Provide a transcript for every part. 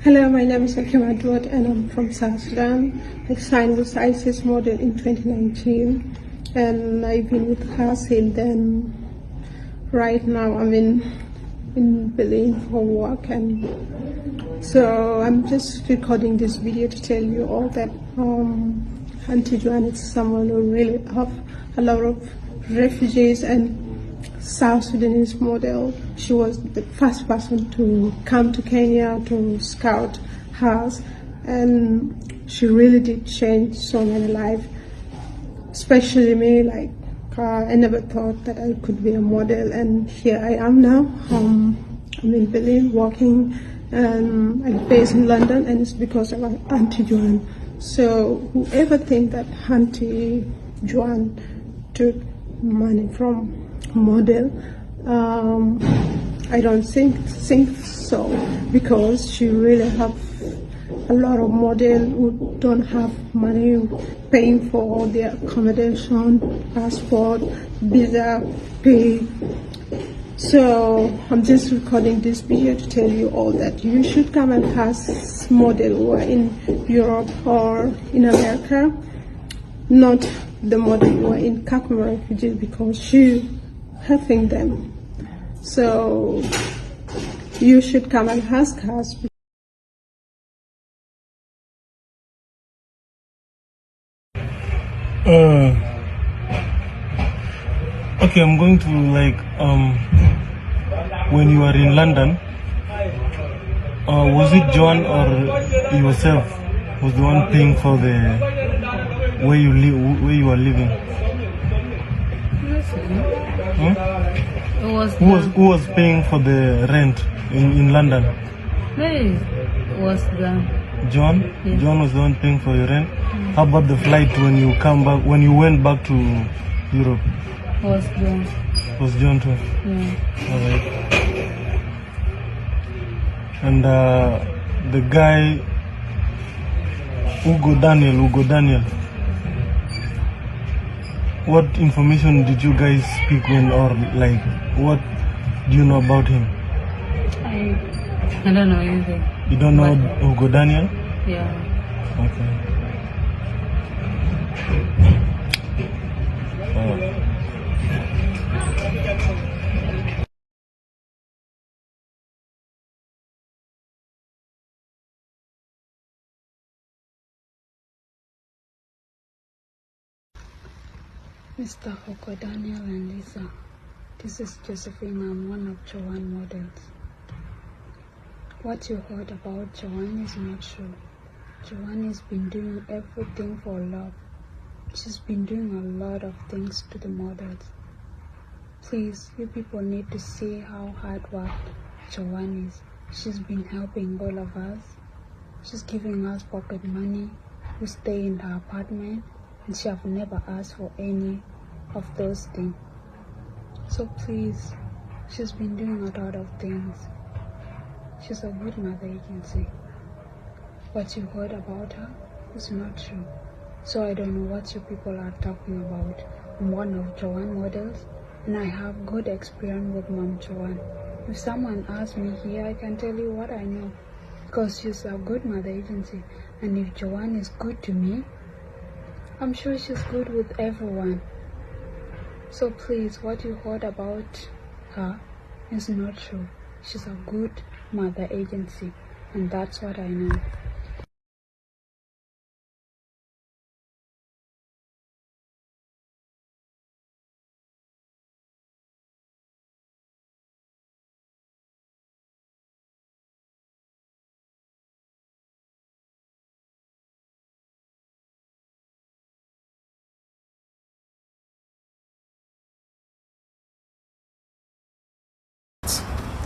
Hello, my name is Kakuma Refugee and I'm from South Sudan. I signed with ISIS model in 2019 and I've been with her since then. Right now I'm in Berlin for work, and so I'm just recording this video to tell you all that Auntie Joanne is someone who really have a lot of refugees and South Sudanese model. She was the first person to come to Kenya to scout us, and she really did change so many lives, especially me. I never thought that I could be a model, and here I am now. I'm in Berlin working, and I'm based in London, and it's because of Auntie Joanne. So whoever think that Auntie Joanne took money from model, I don't think so, because she really have a lot of models who don't have money paying for their accommodation, passport, visa, pay. So I'm just recording this video to tell you all that you should come and ask model who are in Europe or in America, not the model who are in Kakuma Refugee, because she helping them. So you should come and ask us. Okay, I'm going to when you are in London, was it John or yourself was the one paying for the where you live, where you are living? Who was paying for the rent in London? Hey, was John? Yes. John was the one paying for your rent. How about the flight when you come back, when you went back to Europe? Was John. Was John too? Yeah. Alright. And the guy Hugo Daniel. What information did you guys speak when, or what do you know about him? I don't know anything. You don't know Hugo Daniel? Yeah. Okay. Mr. Hugo Daniel and Lisa, this is Josephine. I'm one of Joanne models. What you heard about Joanne is not true. Joanne has been doing everything for love. She's been doing a lot of things to the models. Please, you people need to see how hard worked Joanne is. She's been helping all of us. She's giving us pocket money. We stay in her apartment, and she have never asked for any of those things. So please, she's been doing a lot of things. She's a good mother agency. What you heard about her is not true. So I don't know what you people are talking about. I'm one of Joanne models, and I have good experience with Mom Joanne. If someone asks me here, I can tell you what I know, because she's a good mother agency. And if Joanne is good to me, I'm sure she's good with everyone. So please, what you heard about her is not true. She's a good mother agency, and that's what I know.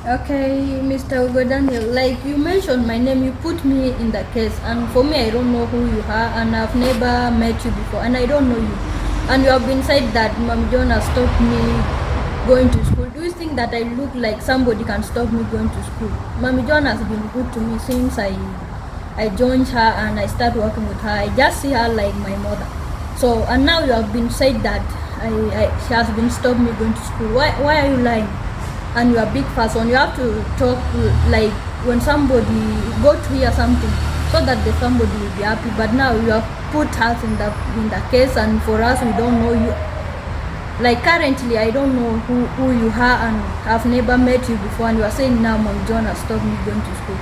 Okay, Mr. Hugo Daniel, like you mentioned my name, you put me in the case, and for me, I don't know who you are, and I've never met you before, and I don't know you. And you have been said that Mom John has stopped me going to school. Do you think that I look like somebody can stop me going to school? Mommy John has been good to me since I joined her and I started working with her. I just see her like my mother. So, and now you have been said that she has been stopped me going to school. Why are you lying? And you are a big person, you have to talk like when somebody go to hear something, so that the somebody will be happy. But now you have put us in the case, and for us, we don't know you. Like currently, I don't know who you are, and I've never met you before, and you are saying now Mom John has stopped me going to school.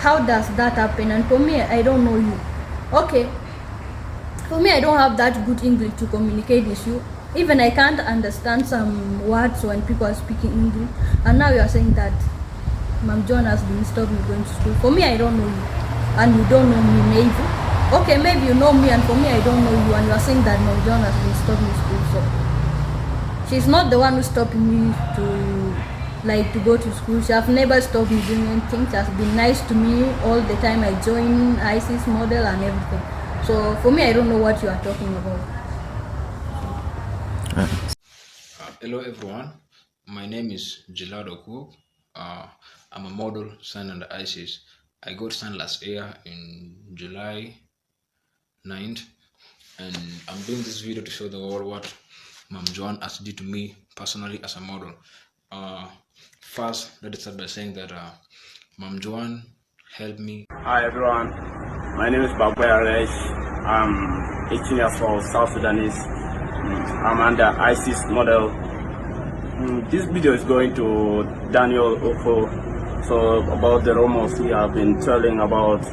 How does that happen? And for me, I don't know you. Okay, for me, I don't have that good English to communicate with you. Even I can't understand some words when people are speaking English. And now you are saying that Mom John has been stopped me going to school. For me, I don't know you, and you don't know me. Maybe okay, maybe you know me, and for me, I don't know you, and you are saying that Mom John has been stopped me school. So she's not the one who stopped me to go to school. She have never stopped me doing anything. She has been nice to me all the time. I joined ISIS model and everything. So for me, I don't know what you are talking about. Hello everyone, my name is Gilado Cook. I'm a model signed under ISIS. I got signed last year in July 9th, and I'm doing this video to show the world what Mom Joan has did to me personally as a model. First, let us start by saying that Mom Joan helped me. Hi everyone, my name is Babay Aresh. I'm 18 years old, South Sudanese. I'm under ISIS model. This video is going to Daniel Oko. So about the rumors he have been telling about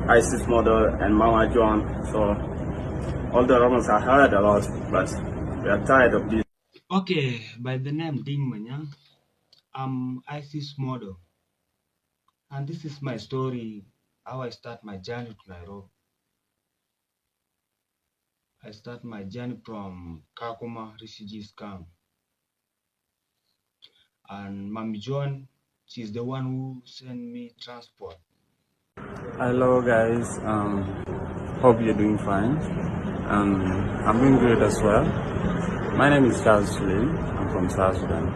ISIS model and Mama John. So all the rumors I heard a lot, but we are tired of this. Okay, by the name Ding Manyang, I'm ISIS model, and this is my story, how I start my journey to Nairobi. I start my journey from Kakuma Refugee camp, and Mami John, she's the one who sent me transport. Hello guys, hope you're doing fine. I'm doing great as well. My name is Charles Slim. I'm from South Sudan.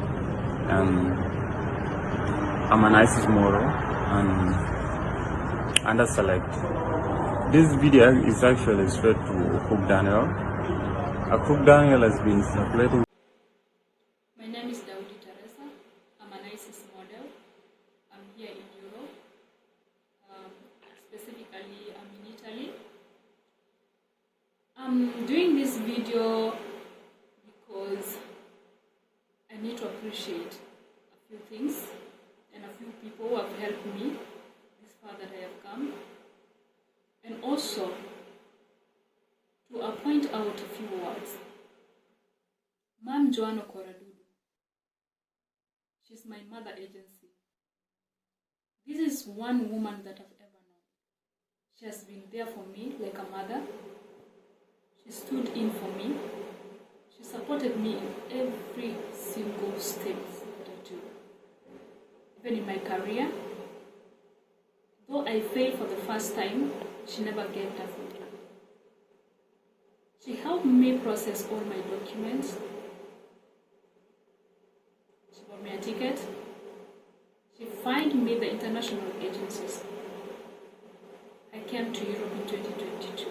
I'm an ISIS model and under select. This video is actually straight to Hugo Daniel. Hugo Daniel has been circulating. My name is Daudi Teresa. I'm an ISIS model. I'm here in Europe. Specifically, I'm in Italy. I'm doing this video because I need to appreciate a few things and a few people who have helped me this far that I have come, and also to point out a few words. Mam Joano Koradudu, she's my mother agency. This is one woman that I've ever known. She has been there for me like a mother. She stood in for me. She supported me in every single step that I do. Even in my career, though I failed for the first time, she never gave up on me. She helped me process all my documents. She bought me a ticket. She found me the international agencies. I came to Europe in 2022.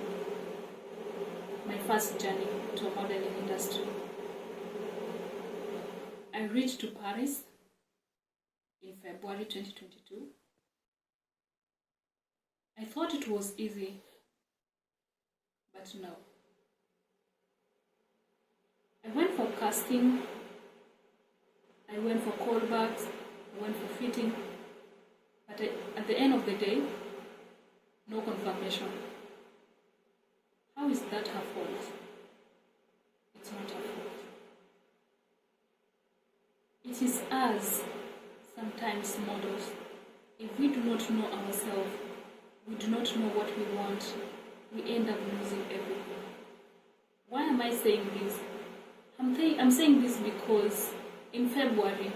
My first journey to a modeling industry. I reached to Paris in February 2022. I thought it was easy, but no. I went for casting, I went for callbacks, I went for fitting, but at the end of the day, no confirmation. How is that her fault? It's not her fault. It is us, sometimes models. If we do not know ourselves, we do not know what we want, we end up losing everything. Why am I saying this? I'm saying this because in February,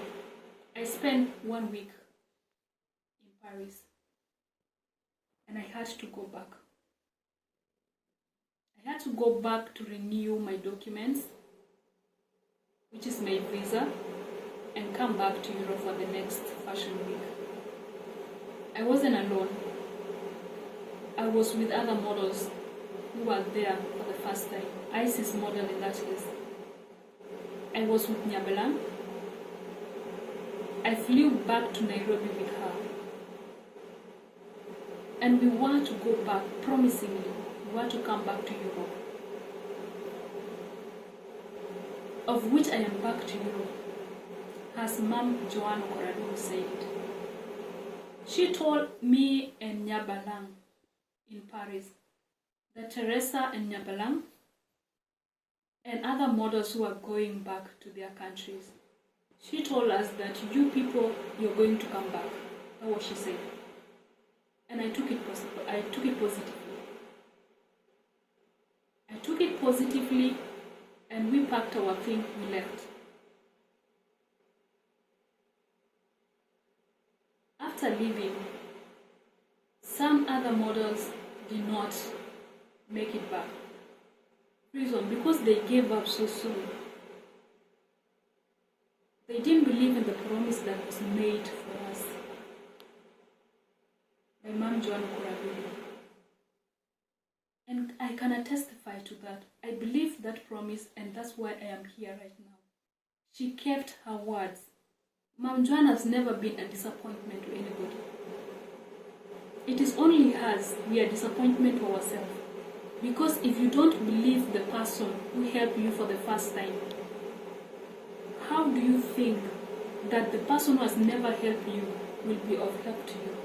I spent 1 week in Paris and I had to go back. I had to go back to renew my documents, which is my visa, and come back to Europe for the next fashion week. I wasn't alone. I was with other models who were there for the first time. ISIS model in that case. I was with Nyabelang. I flew back to Nairobi with her. And we want to go back, promisingly, we want to come back to Europe. Of which I am back to Europe, as Mom Joanna Koradu said. She told me and Nyabalang in Paris that Teresa and Nyabalang and other models who are going back to their countries, she told us that you people, you're going to come back. That's what she said. And I took it positively. I took it positively, and we packed our thing, we left. After leaving, some other models did not make it back. Reason, because they gave up so soon. They didn't believe in the promise that was made for us by Mom Joanna Koradu. And I can testify to that. I believe that promise, and that's why I am here right now. She kept her words. Mom Joanna has never been a disappointment to anybody. It is only us we are disappointment to ourselves. Because if you don't believe the person who helped you for the first time, how do you think that the person who has never helped you will be of help to you?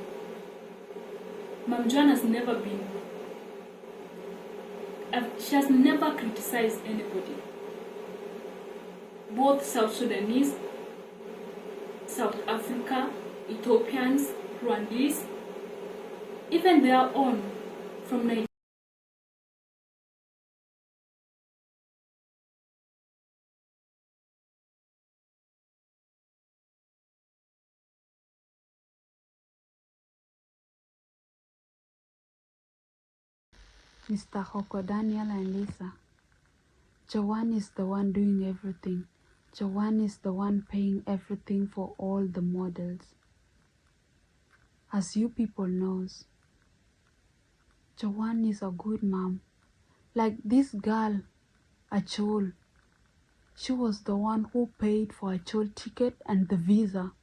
Mom Joanna has never been, she has never criticized anybody. Both South Sudanese, South Africa, Ethiopians, Rwandese, even their own from Nigeria. Mr. Hugo Daniel and Lisa, Joanne is the one doing everything. Joanne is the one paying everything for all the models. As you people knows, Joanne is a good mom. Like this girl, Achol, she was the one who paid for Achol ticket and the visa.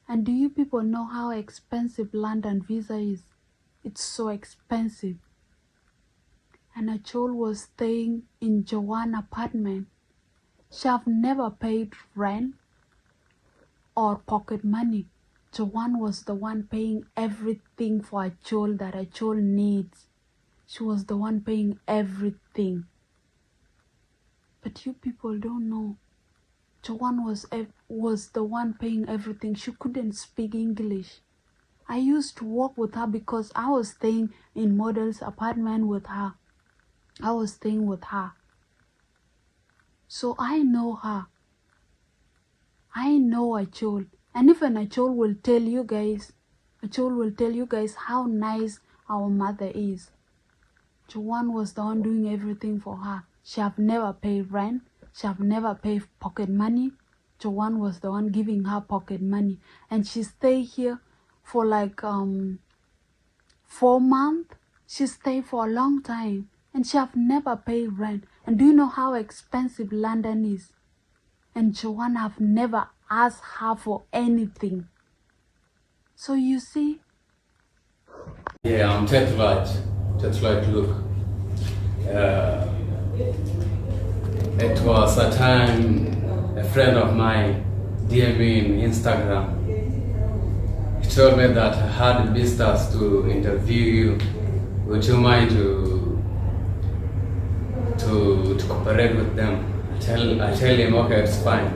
And do you people know how expensive London visa is? It's so expensive. And Achol was staying in Joanne's apartment. She have never paid rent or pocket money. Joanne was the one paying everything for Achol that Achol needs. She was the one paying everything. But you people don't know. Joanne was the one paying everything. She couldn't speak English. I used to work with her because I was staying in model's apartment with her. I was staying with her. So I know her. I know Achol. And even Achol will tell you guys, how nice our mother is. Joanne was the one doing everything for her. She have never paid rent. She have never paid pocket money. Joanne was the one giving her pocket money. And she stayed here for like 4 months. She stayed for a long time. And she have never paid rent. And do you know how expensive London is? And Joanne have never asked her for anything. So you see? Yeah, I'm Tetlight Luke. It was a time a friend of mine DM'd me in Instagram. He told me that I had visitors to interview you. Would you mind to cooperate with them? I tell him, okay, it's fine.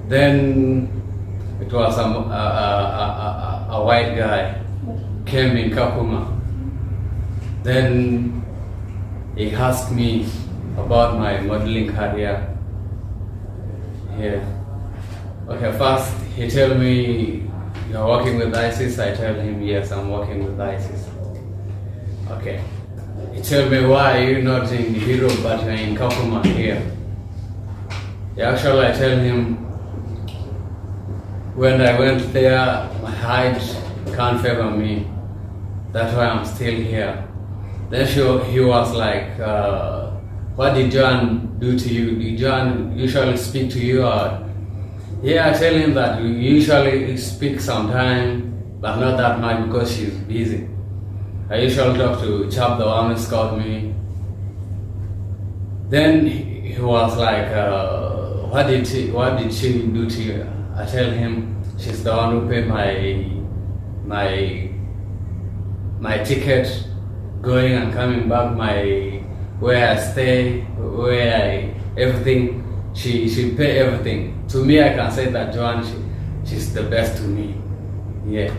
Then it was a white guy came in Kakuma. Then he asked me about my modeling career. Yeah. Okay, first he told me, you're working with ISIS? I tell him, yes, I'm working with ISIS. Okay. He told me, why are you not in Europe but you're in Kakuma here? Yeah, actually, I tell him, when I went there, my height can't favor me. That's why I'm still here. Then he was like, what did John do to you? Did John usually speak to you? Or? Yeah, I tell him that we usually speak sometime, but not that much because she's busy. I usually talk to Chap, the one who scout me. Then he was like, what did she do to you? I tell him she's the one who paid my ticket, going and coming back, where I stay, everything. She pay everything. To me, I can say that Joan, she's the best to me. Yeah.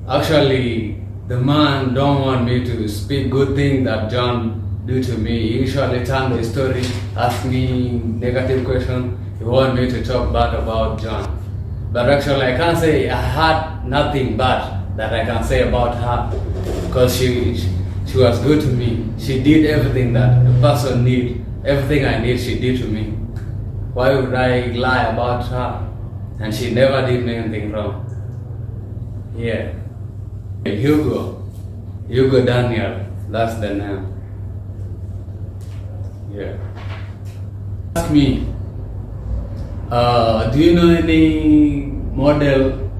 Actually, the man don't want me to speak good things that John do to me. He usually turn the story, ask me negative question. He want me to talk bad about John. But actually, I can't say I had nothing bad that I can say about her, because she was good to me. She did everything that a person need. Everything I need, she did to me. Why would I lie about her? And she never did me anything wrong. Yeah. Hugo Daniel, that's the name. Yeah. Ask me, do you know any model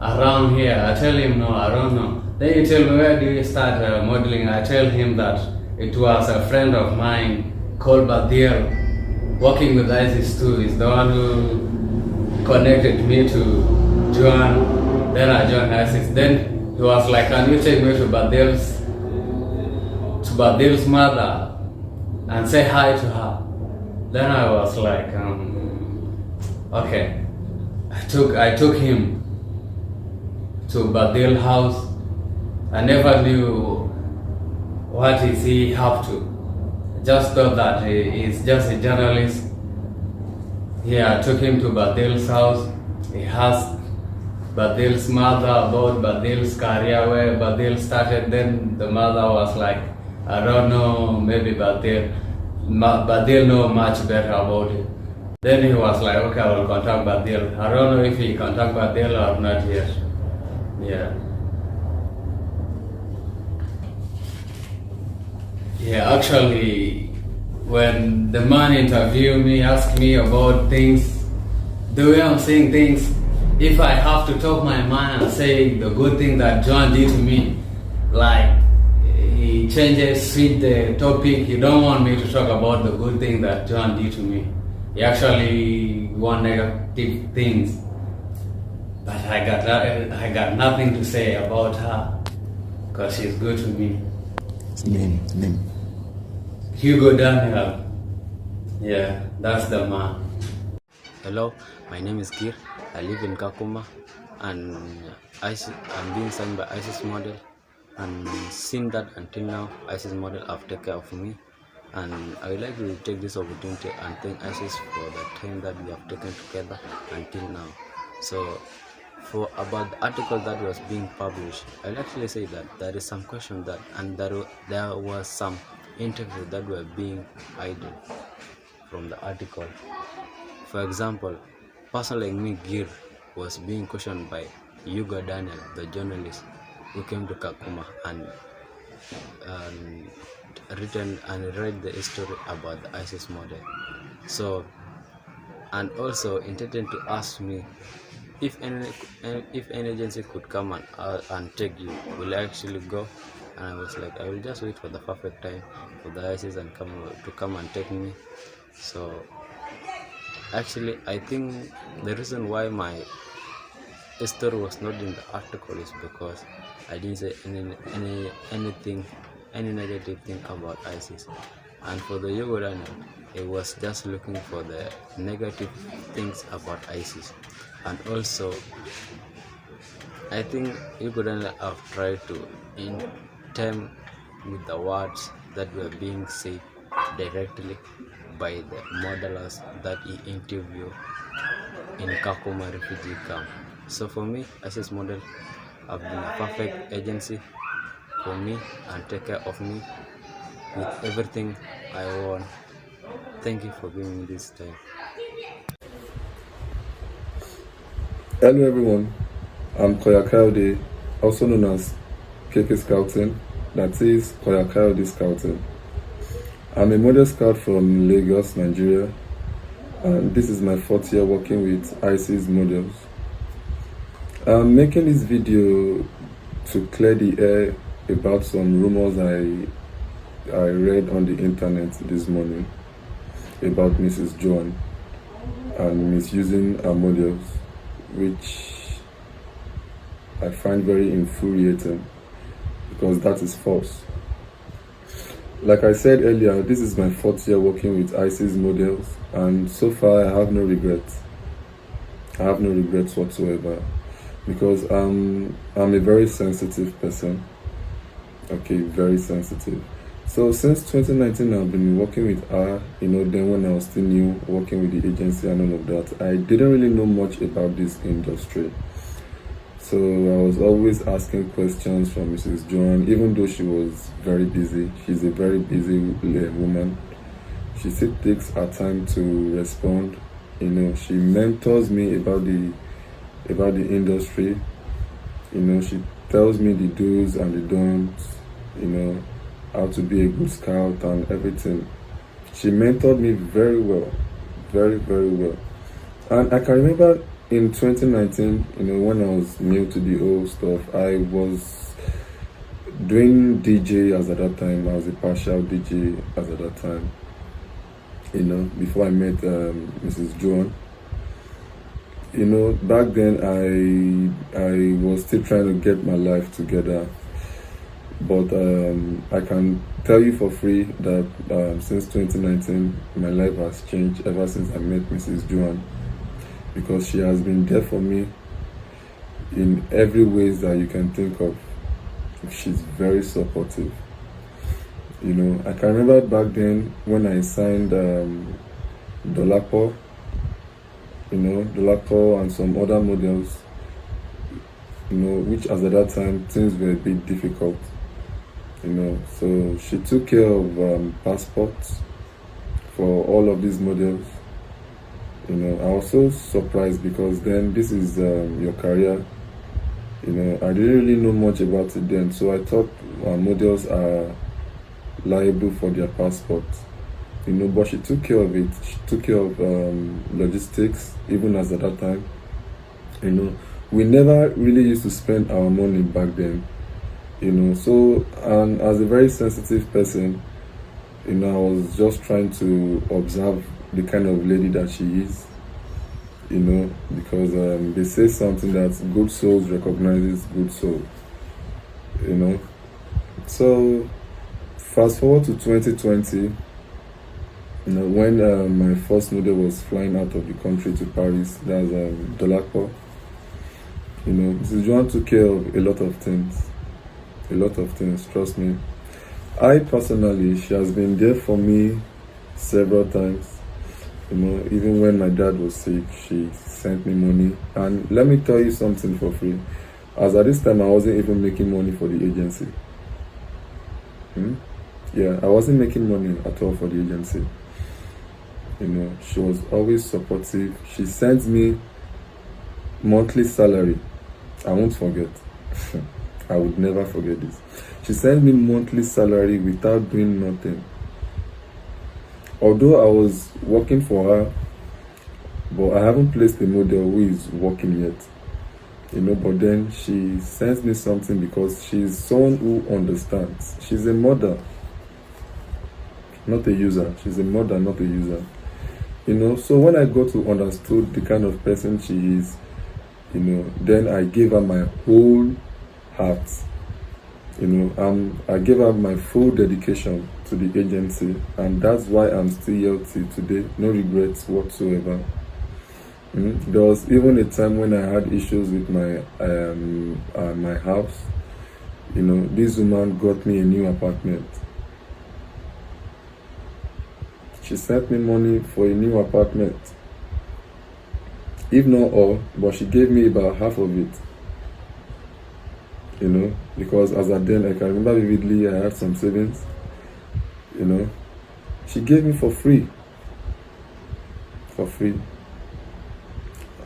around here? I tell him no, I don't know. Then you tell me, where do you start modeling? I tell him that it was a friend of mine called Badil, working with ISIS too. He's the one who connected me to Joan. Then I joined ISIS. Then he was like, can you take me to Badil's mother and say hi to her? Then I was like, okay. I took him to Badil's house. I never knew what is he up to. I just thought that he's just a journalist. Yeah, I took him to Badil's house. He asked Badil's mother about Badil's career, where Badil started. Then the mother was like, I don't know, maybe Badil know much better about it. Then he was like, okay, I will contact Badil. I don't know if he contact Badil or not yet. Yeah. Yeah, actually, when the man interviewed me, asked me about things, the way I'm saying things, if I have to talk my mind and say the good thing that John did to me, like he switch the topic, he don't want me to talk about the good thing that John did to me. He actually want negative things. But I got nothing to say about her, because she's good to me. Name. Hugo Daniel. Yeah, that's the man. Hello, my name is Kir. I live in Kakuma, and I'm being signed by ISIS model. And since that until now, ISIS model have taken care of me. And I would like to take this opportunity and thank ISIS for the time that we have taken together until now. So, for about the article that was being published, I'll actually say that there is some question that, and there was some interview that were being hidden from the article. For example, person like me, Gir, was being questioned by Hugo Daniel, the journalist who came to Kakuma and written and read the history about the ISIS model. So, and also intended to ask me if any agency could come and take you, will I actually go? And I was like, I will just wait for the perfect time for the ISIS and to come and take me. So actually, I think the reason why my story was not in the article is because I didn't say any negative thing about ISIS. And for the Hugo Daniel, it was just looking for the negative things about ISIS. And also, I think Hugo Daniel have tried to intim with the words that were being said directly by the modelers that he interviewed in Kakuma Refugee camp. So for me, ISIS model have been a perfect agency for me and take care of me with everything I want. Thank you for giving me this time. Hello everyone, I'm Koya Kayode, also known as KK Scouting, that is Koya Kayode Scouting. I'm a model scout from Lagos, Nigeria, and this is my 4th year working with ISIS models. I'm making this video to clear the air about some rumors I read on the internet this morning about Mrs. Joan and misusing her models, which I find very infuriating because that is false. Like I said earlier, this is my 4th year working with ISIS models, and so far I have no regrets. I have no regrets whatsoever because I'm a very sensitive person. Okay, very sensitive. So since 2019 I've been working with her, then when I was still new, working with the agency and all of that, I didn't really know much about this industry. So I was always asking questions from Mrs. Joan, even though she was very busy. She's a very busy woman. She still takes her time to respond. She mentors me about the industry. She tells me the do's and the don'ts, how to be a good scout and everything. She mentored me very well, very, very well. And I can remember in 2019, when I was new to the whole stuff, I was doing DJ as at that time. I was a partial DJ as at that time, before I met Mrs. Joan. Back then I was still trying to get my life together. But I can tell you for free that since 2019, my life has changed ever since I met Mrs. Joan, because she has been there for me in every ways that you can think of. She's very supportive. I can remember back then when I signed TheClaw, TheClaw and some other models, which as at that time things were a bit difficult. So she took care of passports for all of these models. I was so surprised because then this is your career. I didn't really know much about it then, so I thought models are liable for their passports. But she took care of it. She took care of logistics, even as at that time. We never really used to spend our money back then. So, and as a very sensitive person, I was just trying to observe the kind of lady that she is, because they say something that good souls recognizes good soul, So, fast forward to 2020, when my first model was flying out of the country to Paris, that's TheClaw. Mrs. Joan took care of a lot of things. Trust me. I personally, she has been there for me several times. Even when my dad was sick, she sent me money. And let me tell you something for free. As at this time, I wasn't even making money for the agency. Yeah, I wasn't making money at all for the agency. She was always supportive. She sent me monthly salary. I won't forget. I would never forget this. She sent me monthly salary without doing nothing. Although I was working for her, but I haven't placed a model who is working yet. But then she sends me something because she's someone who understands. She's a mother, not a user. She's a mother, not a user. So when I got to understood the kind of person she is, then I gave her my whole heart. I gave her my full dedication to the agency, and that's why I'm still here till today. No regrets whatsoever. There was even a time when I had issues with my house. This woman got me a new apartment. She sent me money for a new apartment. If not all, but she gave me about half of it. Because as at then, I can remember vividly, I had some savings. She gave me for free.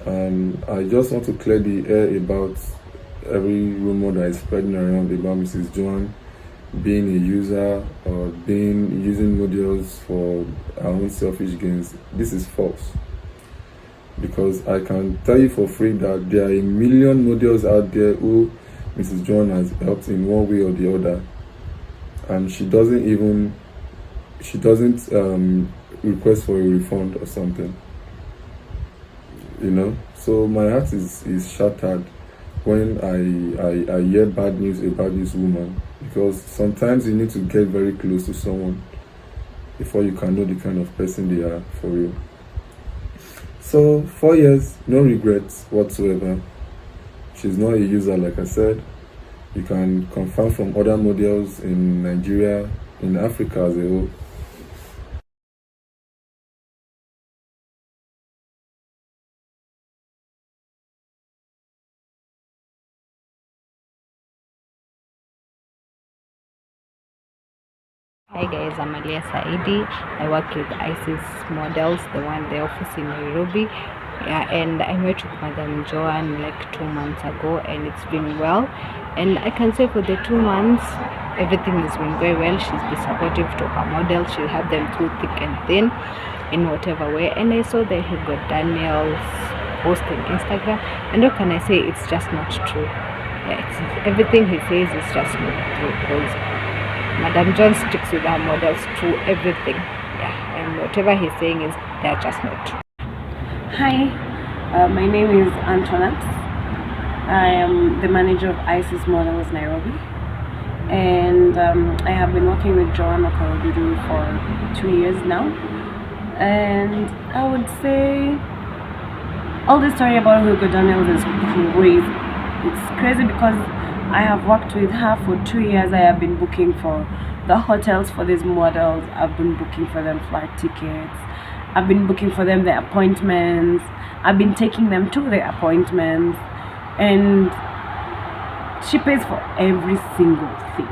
And I just want to clear the air about every rumor that is spreading around about Mrs. Joan being a user or using models for our own selfish gains. This is false. Because I can tell you for free that there are a million models out there who Mrs. John has helped in one way or the other, and she doesn't request for a refund or something, you know. So my heart is shattered when I hear bad news about this woman, because sometimes you need to get very close to someone before you can know the kind of person they are for you. So 4 years, no regrets whatsoever. She's not a user, like I said. You can confirm from other models in Nigeria, in Africa as a whole. Hi guys, I'm Alia Saidi. I work with ISIS Models, the office in Nairobi. Yeah, and I met with Madam Joan like 2 months ago, and it's been well. And I can say for the 2 months, everything has been very well. She's been supportive to her models. She'll have them through thick and thin in whatever way. And I saw the Hugo Daniel's post on Instagram, and what can I say? It's just not true. Yeah, everything he says is just not true, because Madam John sticks with her models through everything. Yeah, and whatever he's saying is they're just not true. Hi, my name is Antoinette. I am the manager of ISIS Models Nairobi, and I have been working with Joan Akoi for 2 years now. And I would say all this story about Hugo Daniel is crazy. It's crazy because I have worked with her for 2 years. I have been booking for the hotels for these models. I've been booking for them flight tickets. I've been booking for them their appointments. I've been taking them to their appointments. And she pays for every single thing.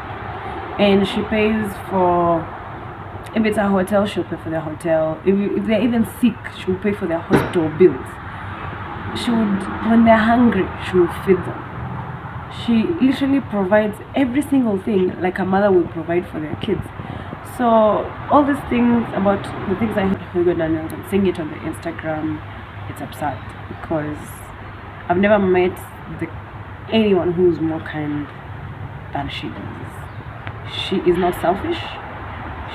And she pays for, if it's a hotel, she'll pay for their hotel. If they're even sick, she'll pay for their hospital bills. When they're hungry, she'll feed them. She literally provides every single thing like a mother would provide for their kids. So all these things about the things I heard Hugo Daniel and seeing it on the Instagram, it's absurd, because I've never met anyone who's more kind than she does. She is not selfish.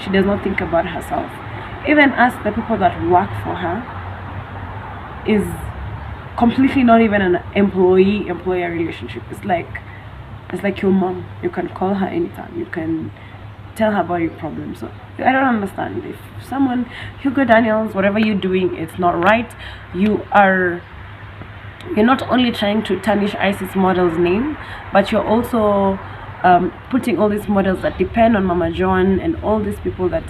She does not think about herself. Even us, the people that work for her, is completely not even an employee-employer relationship. It's like your mom. You can call her anytime. You can tell her about your problems. So I don't understand. If someone, Hugo Daniels, whatever you're doing, it's not right. You're not only trying to tarnish ISIS Models' name, but you're also putting all these models that depend on Mama John and all these people that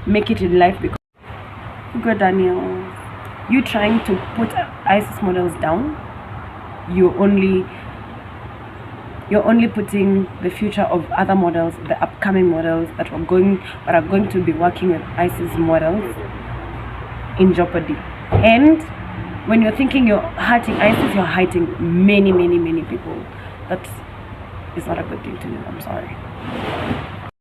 make it in life. Because Hugo Daniels, you trying to put ISIS Models down, you're only putting the future of other models, the upcoming models that are going to be working with ISIS Models, in jeopardy. And when you're thinking you're hurting ISIS, you're hurting many people. That is not a good thing to do. I'm sorry.